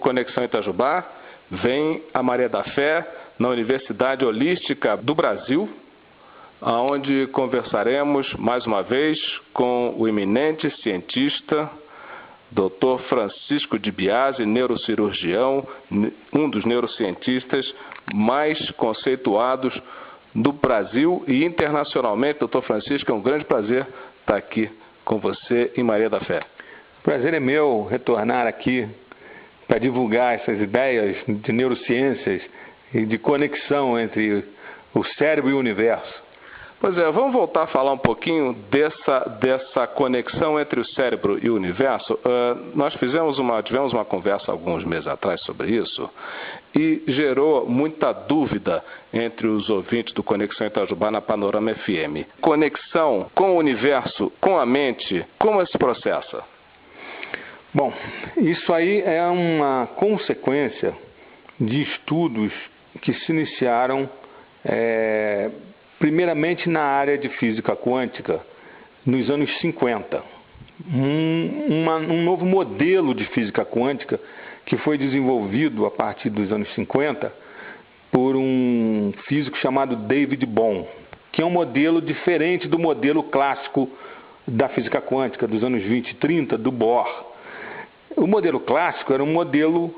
Conexão Itajubá, vem a Maria da Fé, na Universidade Holística do Brasil, onde conversaremos mais uma vez com o eminente cientista, Dr. Francisco de Biasi, neurocirurgião, um dos neurocientistas mais conceituados do Brasil e internacionalmente. Dr. Francisco, é um grande prazer estar aqui com você em Maria da Fé. O prazer é meu retornar aqui para divulgar essas ideias de neurociências e de conexão entre o cérebro e o universo. Pois é, vamos voltar a falar um pouquinho dessa conexão entre o cérebro e o universo. Nós tivemos uma conversa alguns meses atrás sobre isso e gerou muita dúvida entre os ouvintes do Conexão Itajubá na Panorama FM. Conexão com o universo, com a mente, como se processa? Bom, isso aí é uma consequência de estudos que se iniciaram primeiramente na área de física quântica, nos anos 50. Um novo modelo de física quântica que foi desenvolvido a partir dos anos 50 por um físico chamado David Bohm, que é um modelo diferente do modelo clássico da física quântica dos anos 20 e 30, do Bohr. O modelo clássico era um modelo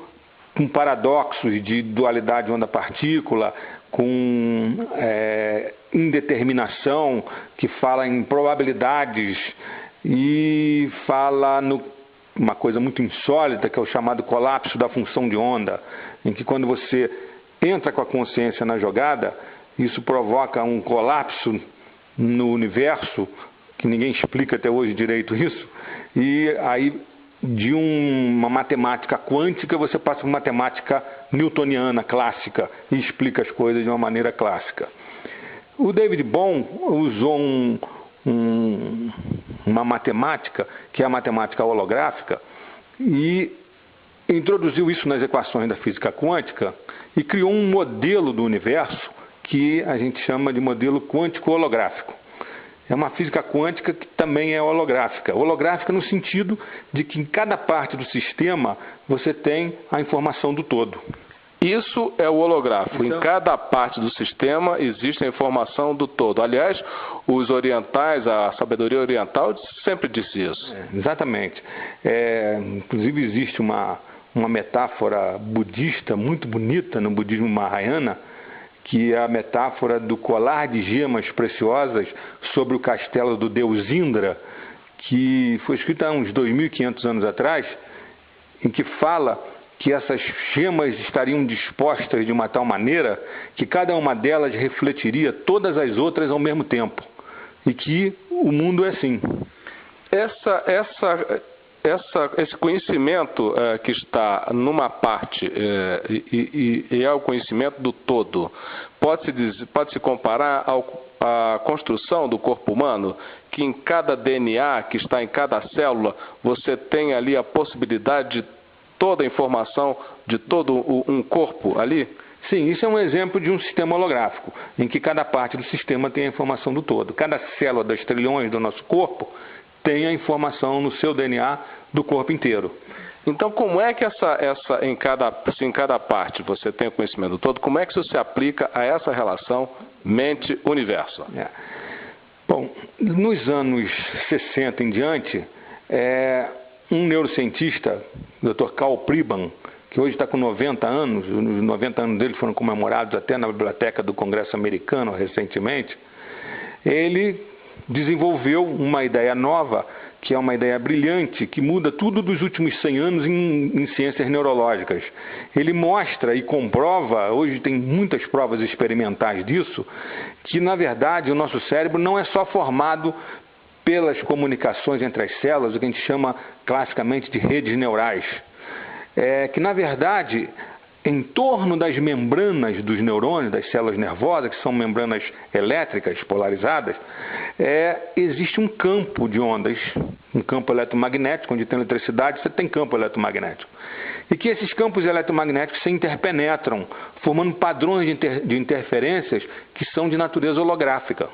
com paradoxos de dualidade onda-partícula, com indeterminação, que fala em probabilidades e fala uma coisa muito insólita, que é o chamado colapso da função de onda, em que quando você entra com a consciência na jogada, isso provoca um colapso no universo, que ninguém explica até hoje direito isso, e aí de uma matemática quântica você passa para matemática newtoniana clássica e explica as coisas de uma maneira clássica. O David Bohm usou uma matemática, que é a matemática holográfica, e introduziu isso nas equações da física quântica e criou um modelo do universo que a gente chama de modelo quântico-holográfico. É uma física quântica que também é holográfica. Holográfica no sentido de que em cada parte do sistema você tem a informação do todo. Isso é o holográfico. Então, em cada parte do sistema existe a informação do todo. Aliás, os orientais, a sabedoria oriental sempre disse isso. Exatamente. Inclusive existe uma metáfora budista muito bonita no budismo Mahayana, que é a metáfora do colar de gemas preciosas sobre o castelo do deus Indra, que foi escrita há uns 2.500 anos atrás, em que fala que essas gemas estariam dispostas de uma tal maneira que cada uma delas refletiria todas as outras ao mesmo tempo, e que o mundo é assim. Esse conhecimento que está numa parte e é o conhecimento do todo, pode-se comparar à construção do corpo humano, que em cada DNA que está em cada célula, você tem ali a possibilidade de toda a informação de todo um corpo ali? Sim, isso é um exemplo de um sistema holográfico, em que cada parte do sistema tem a informação do todo. Cada célula das trilhões do nosso corpo tem a informação no seu DNA do corpo inteiro. Então, como é que se em cada parte você tem o conhecimento todo, como é que isso se aplica a essa relação mente-universo? Bom, nos anos 60 em diante, um neurocientista, o Dr. Karl Pribban, que hoje está com 90 anos, os 90 anos dele foram comemorados até na biblioteca do Congresso americano recentemente, ele desenvolveu uma ideia nova, que é uma ideia brilhante, que muda tudo dos últimos 100 anos em ciências neurológicas. Ele mostra e comprova, hoje tem muitas provas experimentais disso, que na verdade o nosso cérebro não é só formado pelas comunicações entre as células, o que a gente chama classicamente de redes neurais. Que na verdade, em torno das membranas dos neurônios, das células nervosas, que são membranas elétricas polarizadas, existe um campo de ondas, um campo eletromagnético. Onde tem eletricidade, você tem campo eletromagnético. E que esses campos eletromagnéticos se interpenetram, formando padrões de interferências que são de natureza holográfica.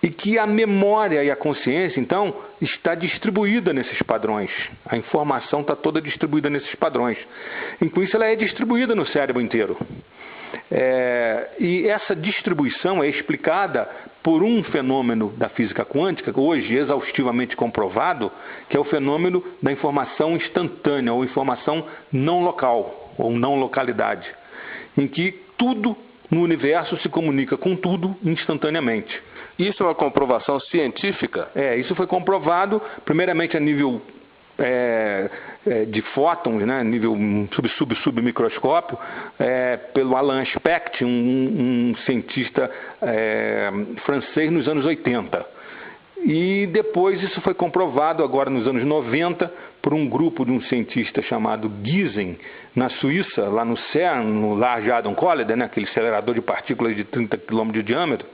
e que a memória e a consciência, então, está distribuída nesses padrões. A informação está toda distribuída nesses padrões. E com isso ela é distribuída no cérebro inteiro. E essa distribuição é explicada por um fenômeno da física quântica, hoje exaustivamente comprovado, que é o fenômeno da informação instantânea, ou informação não local, ou não localidade, em que tudo no universo se comunica com tudo instantaneamente. Isso é uma comprovação científica? Isso foi comprovado, primeiramente a nível de fótons, né, nível submicroscópio, pelo Alain Specht, um cientista francês nos anos 80. E depois isso foi comprovado agora nos anos 90 por um grupo de um cientista chamado Giesen, na Suíça, lá no CERN, no Large Hadron Collider, né, aquele acelerador de partículas de 30 km de diâmetro.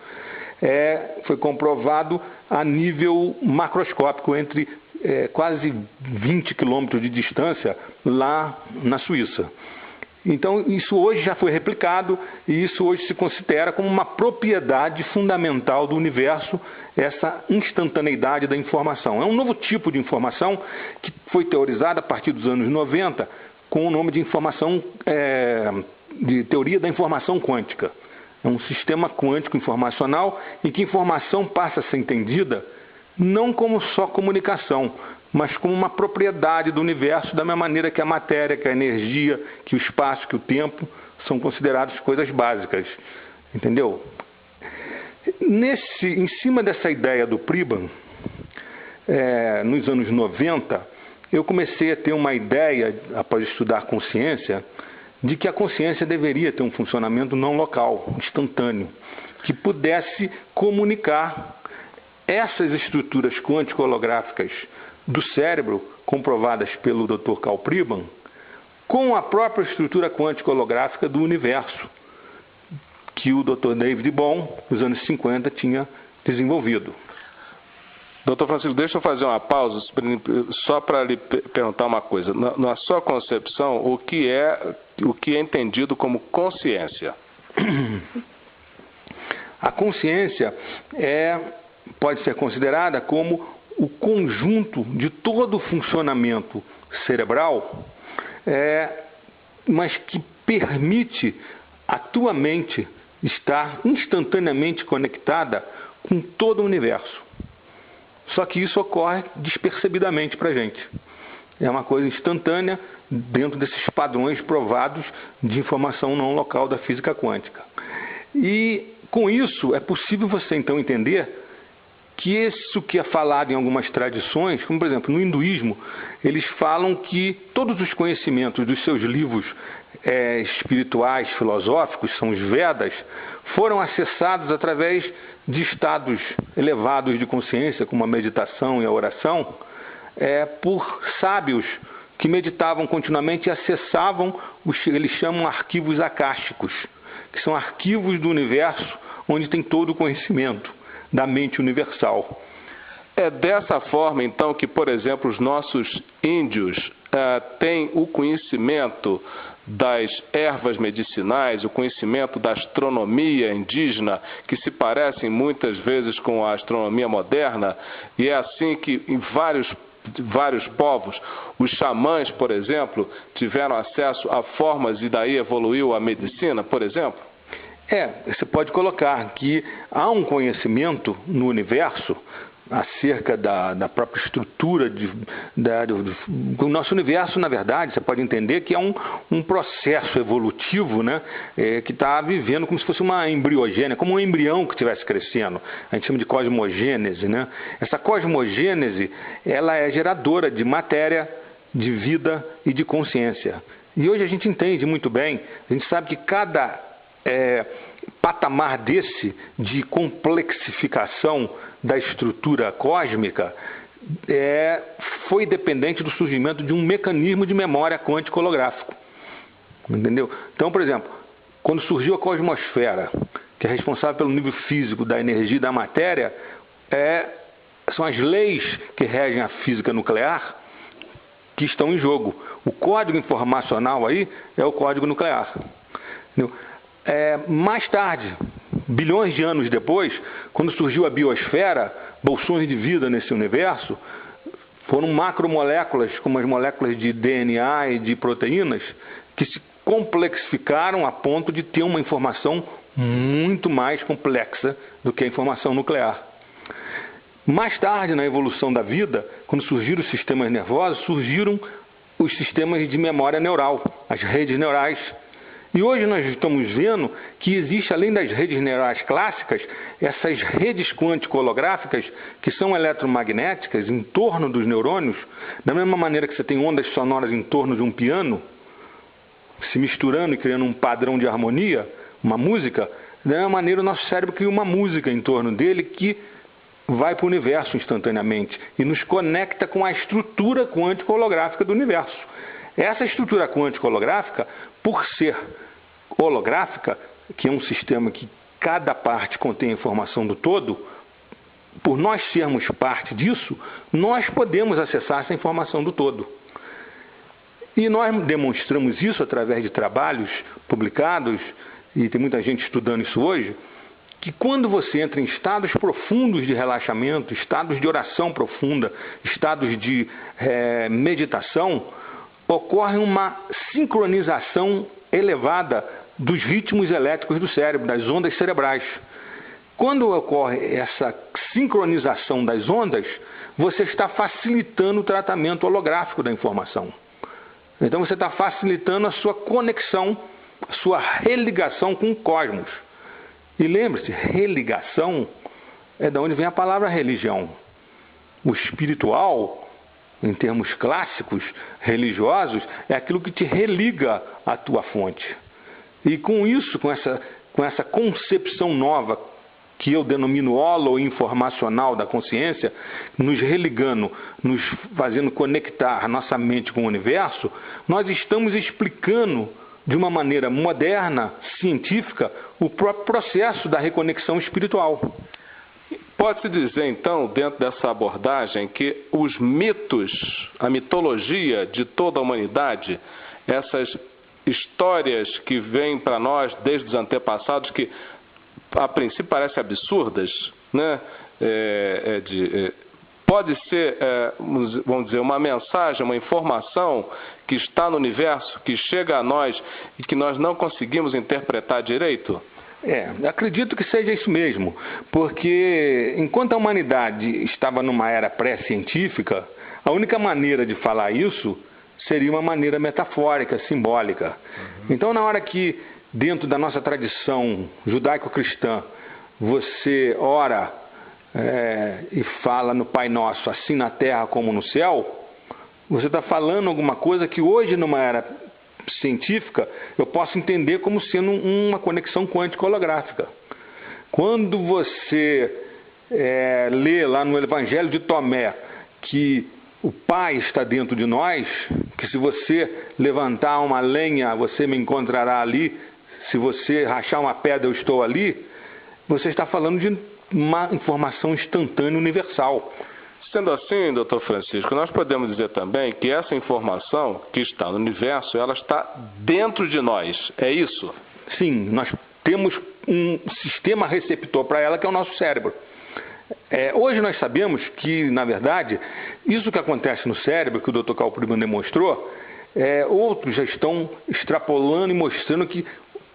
Foi comprovado a nível macroscópico, entre quase 20 quilômetros de distância, lá na Suíça. Então, isso hoje já foi replicado e isso hoje se considera como uma propriedade fundamental do universo, essa instantaneidade da informação. É um novo tipo de informação que foi teorizada a partir dos anos 90 com o nome de de teoria da informação quântica. É um sistema quântico informacional em que a informação passa a ser entendida não como só comunicação, mas como uma propriedade do universo, da mesma maneira que a matéria, que a energia, que o espaço, que o tempo são considerados coisas básicas. Entendeu? Em cima dessa ideia do Pribram, nos anos 90, eu comecei a ter uma ideia, após estudar consciência, de que a consciência deveria ter um funcionamento não local, instantâneo, que pudesse comunicar essas estruturas quântico-holográficas do cérebro, comprovadas pelo Dr. Karl Pribram, com a própria estrutura quântico-holográfica do universo, que o Dr. David Bohm, nos anos 50, tinha desenvolvido. Doutor Francisco, deixa eu fazer uma pausa só para lhe perguntar uma coisa. Na sua concepção, o que é entendido como consciência? A consciência pode ser considerada como o conjunto de todo o funcionamento cerebral, mas que permite a tua mente estar instantaneamente conectada com todo o universo. Só que isso ocorre despercebidamente para a gente. É uma coisa instantânea dentro desses padrões provados de informação não local da física quântica. E com isso é possível você então entender que isso que é falado em algumas tradições, como por exemplo no hinduísmo, eles falam que todos os conhecimentos dos seus livros espirituais, filosóficos, são os Vedas, foram acessados através de estados elevados de consciência, como a meditação e a oração, por sábios que meditavam continuamente e acessavam eles chamam arquivos akáshicos, que são arquivos do universo onde tem todo o conhecimento da mente universal. É dessa forma, então, que, por exemplo, os nossos índios têm o conhecimento das ervas medicinais, o conhecimento da astronomia indígena, que se parecem muitas vezes com a astronomia moderna, e é assim que em vários povos, os xamãs, por exemplo, tiveram acesso a formas e daí evoluiu a medicina, por exemplo? Você pode colocar que há um conhecimento no universo acerca da própria estrutura do nosso universo. Na verdade, você pode entender que é um processo evolutivo, né, que está vivendo como se fosse uma embriogênese, como um embrião que estivesse crescendo. A gente chama de cosmogênese, né? Essa cosmogênese, ela é geradora de matéria, de vida e de consciência. E hoje a gente entende muito bem, a gente sabe que cada patamar desse de complexificação da estrutura cósmica foi dependente do surgimento de um mecanismo de memória quântico holográfico. Entendeu? Então, por exemplo, quando surgiu a cosmosfera, que é responsável pelo nível físico da energia e da matéria, são as leis que regem a física nuclear que estão em jogo. O código informacional aí é o código nuclear. Entendeu? Mais tarde, bilhões de anos depois, quando surgiu a biosfera, bolsões de vida nesse universo, foram macromoléculas, como as moléculas de DNA e de proteínas, que se complexificaram a ponto de ter uma informação muito mais complexa do que a informação nuclear. Mais tarde, na evolução da vida, quando surgiram os sistemas nervosos, surgiram os sistemas de memória neural, as redes neurais. E hoje nós estamos vendo que existe, além das redes neurais clássicas, essas redes quântico-holográficas que são eletromagnéticas em torno dos neurônios, da mesma maneira que você tem ondas sonoras em torno de um piano, se misturando e criando um padrão de harmonia, uma música, da mesma maneira o nosso cérebro cria uma música em torno dele que vai para o universo instantaneamente e nos conecta com a estrutura quântico-holográfica do universo. Essa estrutura quântico-holográfica, por ser holográfica, que é um sistema que cada parte contém a informação do todo, por nós sermos parte disso, nós podemos acessar essa informação do todo. E nós demonstramos isso através de trabalhos publicados, e tem muita gente estudando isso hoje, que quando você entra em estados profundos de relaxamento, estados de oração profunda, estados de meditação, ocorre uma sincronização elevada dos ritmos elétricos do cérebro, das ondas cerebrais. Quando ocorre essa sincronização das ondas, você está facilitando o tratamento holográfico da informação. Então você está facilitando a sua conexão, a sua religação com o cosmos. E lembre-se, religação é de onde vem a palavra religião. O espiritual, em termos clássicos, religiosos, é aquilo que te religa à tua fonte. E com isso, com essa concepção nova, que eu denomino holo-informacional da consciência, nos religando, nos fazendo conectar a nossa mente com o universo, nós estamos explicando de uma maneira moderna, científica, o próprio processo da reconexão espiritual. Pode-se dizer, então, dentro dessa abordagem, que os mitos, a mitologia de toda a humanidade, essas histórias que vêm para nós desde os antepassados, que a princípio parecem absurdas, né? Pode ser, vamos dizer, uma mensagem, uma informação que está no universo, que chega a nós e que nós não conseguimos interpretar direito? Acredito que seja isso mesmo, porque enquanto a humanidade estava numa era pré-científica, a única maneira de falar isso seria uma maneira metafórica, simbólica. Então, na hora que, dentro da nossa tradição judaico-cristã, você ora e fala no Pai Nosso, assim na terra como no céu, você está falando alguma coisa que hoje, numa era científica, eu posso entender como sendo uma conexão quântico-holográfica. Quando você lê lá no Evangelho de Tomé que o Pai está dentro de nós, que se você levantar uma lenha, você me encontrará ali, se você rachar uma pedra, eu estou ali, você está falando de uma informação instantânea universal. Sendo assim, Dr. Francisco, nós podemos dizer também que essa informação que está no universo, ela está dentro de nós, é isso? Sim, nós temos um sistema receptor para ela, que é o nosso cérebro. Hoje nós sabemos que, na verdade, isso que acontece no cérebro, que o Dr. Karl Pribban demonstrou, outros já estão extrapolando e mostrando que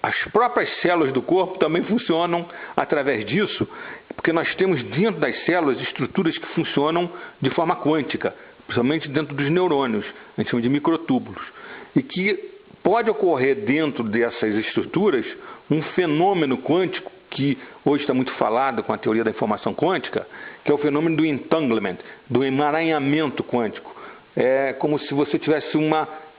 as próprias células do corpo também funcionam através disso, porque nós temos dentro das células estruturas que funcionam de forma quântica, principalmente dentro dos neurônios, a gente chama de microtúbulos, e que pode ocorrer dentro dessas estruturas um fenômeno quântico que hoje está muito falado com a teoria da informação quântica, que é o fenômeno do entanglement, do emaranhamento quântico. É como se você tivesse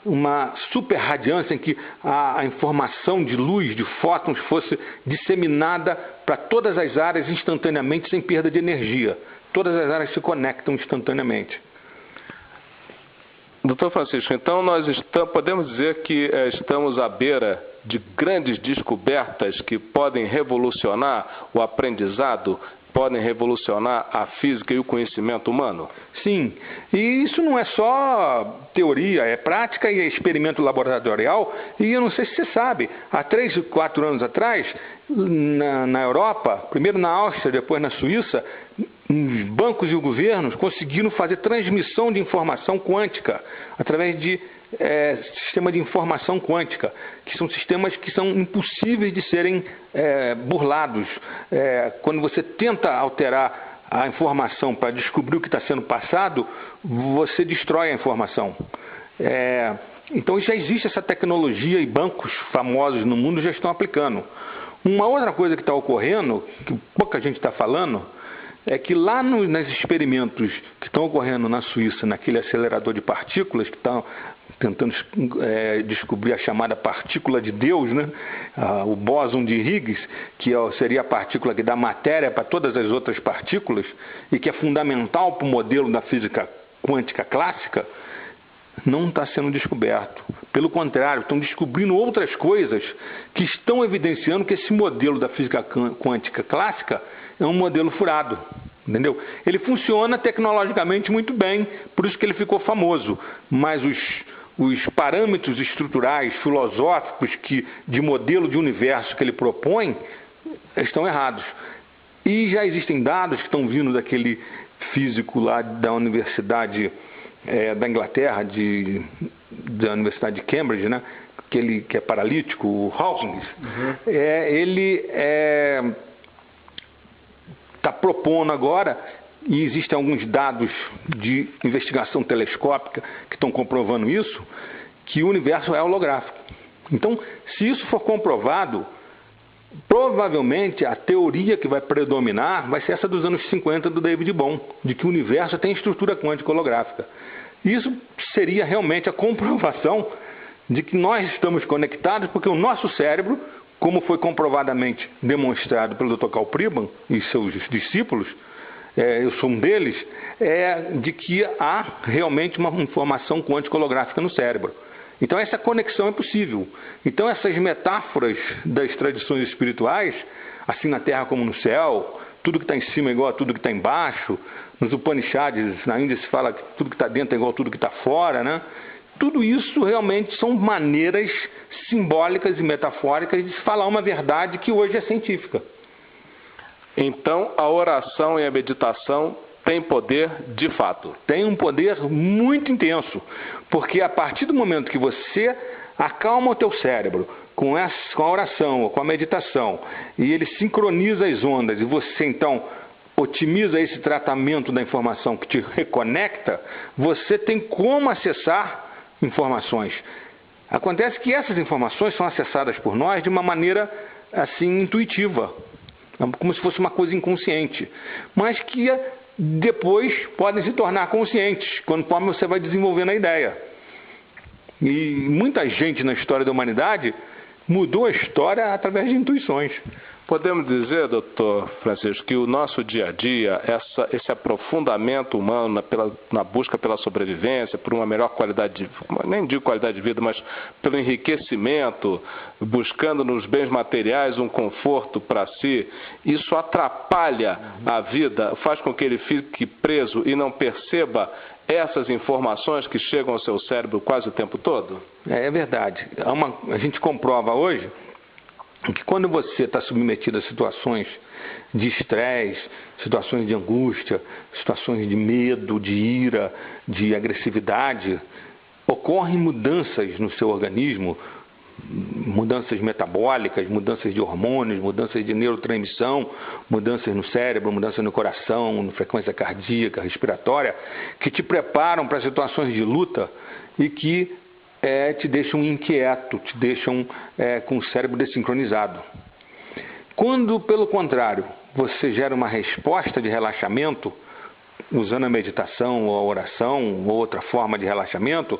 uma super radiância em que a informação de luz, de fótons, fosse disseminada para todas as áreas instantaneamente, sem perda de energia. Todas as áreas se conectam instantaneamente. Doutor Francisco, então nós podemos dizer que estamos à beira de grandes descobertas que podem revolucionar o aprendizado podem revolucionar a física e o conhecimento humano? Sim, e isso não é só teoria, é prática e é experimento laboratorial. E eu não sei se você sabe, há 3 ou 4 anos atrás, na Europa, primeiro na Áustria, depois na Suíça, os bancos e os governos conseguiram fazer transmissão de informação quântica através de sistema de informação quântica, que são sistemas que são impossíveis de serem burlados. Quando você tenta alterar a informação para descobrir o que está sendo passado, você destrói a informação. Então já existe essa tecnologia e bancos famosos no mundo já estão aplicando. Uma outra coisa que está ocorrendo, que pouca gente está falando, é que lá nos experimentos que estão ocorrendo na Suíça, naquele acelerador de partículas, que estão tentando descobrir a chamada partícula de Deus, né? O bóson de Higgs, que seria a partícula que dá matéria para todas as outras partículas e que é fundamental para o modelo da física quântica clássica, não está sendo descoberto. Pelo contrário, estão descobrindo outras coisas que estão evidenciando que esse modelo da física quântica clássica é um modelo furado. Entendeu? Ele funciona tecnologicamente muito bem, por isso que ele ficou famoso, mas os parâmetros estruturais, filosóficos, de modelo de universo que ele propõe, estão errados. E já existem dados que estão vindo daquele físico lá da Universidade da Inglaterra, da Universidade de Cambridge, né? Aquele que é paralítico, o Hawkins. Ele está propondo agora, e existem alguns dados de investigação telescópica que estão comprovando isso, que o universo é holográfico. Então, se isso for comprovado, provavelmente a teoria que vai predominar vai ser essa dos anos 50 do David Bohm, de que o universo tem estrutura quântica holográfica. Isso seria realmente a comprovação de que nós estamos conectados, porque o nosso cérebro, como foi comprovadamente demonstrado pelo Dr. Karl Pribban e seus discípulos, eu sou um deles, de que há realmente uma informação quântica holográfica no cérebro. Então essa conexão é possível. Então essas metáforas das tradições espirituais, assim na terra como no céu, tudo que está em cima é igual a tudo que está embaixo, nos Upanishads, na Índia se fala que tudo que está dentro é igual a tudo que está fora, né? Tudo isso realmente são maneiras simbólicas e metafóricas de se falar uma verdade que hoje é científica. Então, a oração e a meditação têm poder de fato? Tem um poder muito intenso, porque a partir do momento que você acalma o teu cérebro com a oração ou com a meditação, e ele sincroniza as ondas, e você então otimiza esse tratamento da informação que te reconecta, você tem como acessar informações. Acontece que essas informações são acessadas por nós de uma maneira assim intuitiva, como se fosse uma coisa inconsciente, mas que depois podem se tornar conscientes conforme você vai desenvolvendo a ideia. E muita gente na história da humanidade mudou a história através de intuições. Podemos dizer, doutor Francisco, que o nosso dia a dia, esse aprofundamento humano na busca pela sobrevivência, por uma melhor qualidade de vida, nem digo qualidade de vida, mas pelo enriquecimento, buscando nos bens materiais um conforto para si, isso atrapalha a vida, faz com que ele fique preso e não perceba essas informações que chegam ao seu cérebro quase o tempo todo? É verdade. A gente comprova hoje que quando você está submetido a situações de estresse, situações de angústia, situações de medo, de ira, de agressividade, ocorrem mudanças no seu organismo, mudanças metabólicas, mudanças de hormônios, mudanças de neurotransmissão, mudanças no cérebro, mudanças no coração, na frequência cardíaca, respiratória, que te preparam para situações de luta e que te deixam inquieto, te deixam com o cérebro desincronizado. Quando, pelo contrário, você gera uma resposta de relaxamento, usando a meditação ou a oração ou outra forma de relaxamento,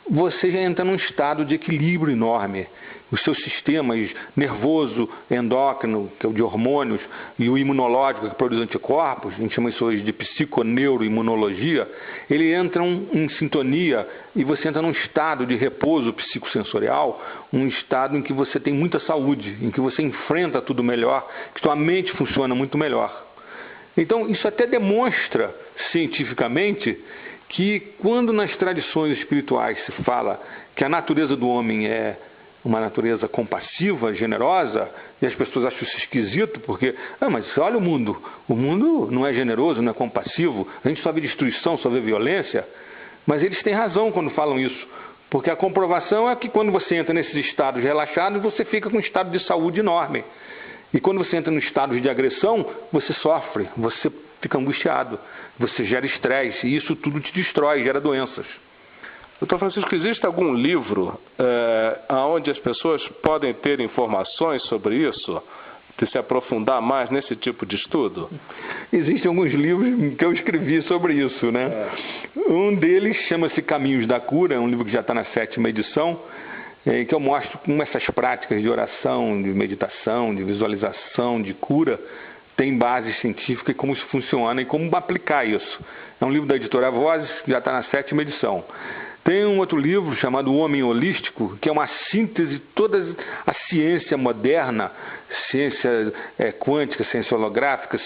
você já entra num estado de equilíbrio enorme. Os seus sistemas nervoso, endócrino, que é o de hormônios, e o imunológico, que produz anticorpos, a gente chama isso hoje de psiconeuroimunologia, eles entram em sintonia e você entra num estado de repouso psicossensorial, um estado em que você tem muita saúde, em que você enfrenta tudo melhor, que sua mente funciona muito melhor. Então, isso até demonstra cientificamente que quando nas tradições espirituais se fala que a natureza do homem é uma natureza compassiva, generosa, e as pessoas acham isso esquisito, porque, mas olha o mundo não é generoso, não é compassivo, a gente só vê destruição, só vê violência, mas eles têm razão quando falam isso, porque a comprovação é que quando você entra nesses estados relaxados, você fica com um estado de saúde enorme, e quando você entra nos estados de agressão, você sofre, você fica angustiado, você gera estresse, e isso tudo te destrói, gera doenças. Doutor Francisco, existe algum livro onde as pessoas podem ter informações sobre isso, de se aprofundar mais nesse tipo de estudo? Existem alguns livros que eu escrevi sobre isso, né? Um deles chama-se Caminhos da Cura, é um livro que já está na 7ª edição, que eu mostro como essas práticas de oração, de meditação, de visualização, de cura, tem base científica e como isso funciona e como aplicar isso. É um livro da editora Vozes, que já está na 7ª edição. Tem um outro livro chamado O Homem Holístico, que é uma síntese de toda a ciência moderna, ciência quântica, ciência holográfica,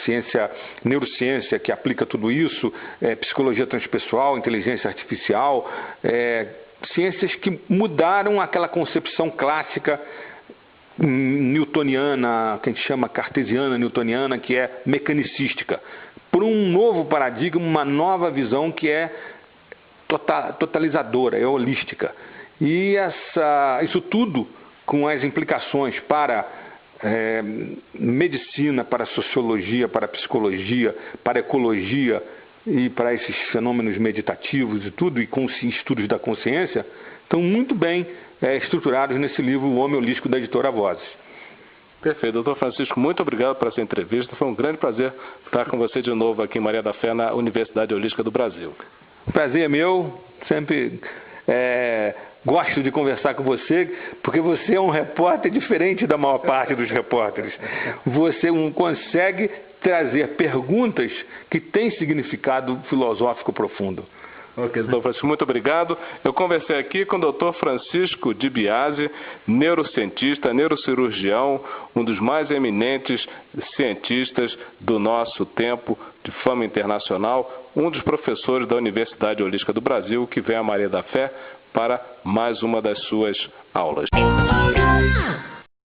neurociência que aplica tudo isso, psicologia transpessoal, inteligência artificial, ciências que mudaram aquela concepção clássica newtoniana, que a gente chama cartesiana, newtoniana, que é mecanicística, por um novo paradigma, uma nova visão que é totalizadora, é holística. E isso tudo com as implicações para medicina, para sociologia, para psicologia, para ecologia e para esses fenômenos meditativos e tudo, e com os estudos da consciência, estão muito bem estruturados nesse livro O Homem Holístico, da editora Vozes. Perfeito. Doutor Francisco, muito obrigado por essa entrevista. Foi um grande prazer estar com você de novo aqui em Maria da Fé, na Universidade Holística do Brasil. O prazer é meu, sempre gosto de conversar com você, porque você é um repórter diferente da maior parte dos repórteres. Você consegue trazer perguntas que têm significado filosófico profundo. Ok, doutor Francisco, muito obrigado. Eu conversei aqui com o doutor Francisco Di Biase, neurocientista, neurocirurgião, um dos mais eminentes cientistas do nosso tempo, de fama internacional, um dos professores da Universidade Holística do Brasil, que vem a Maria da Fé para mais uma das suas aulas.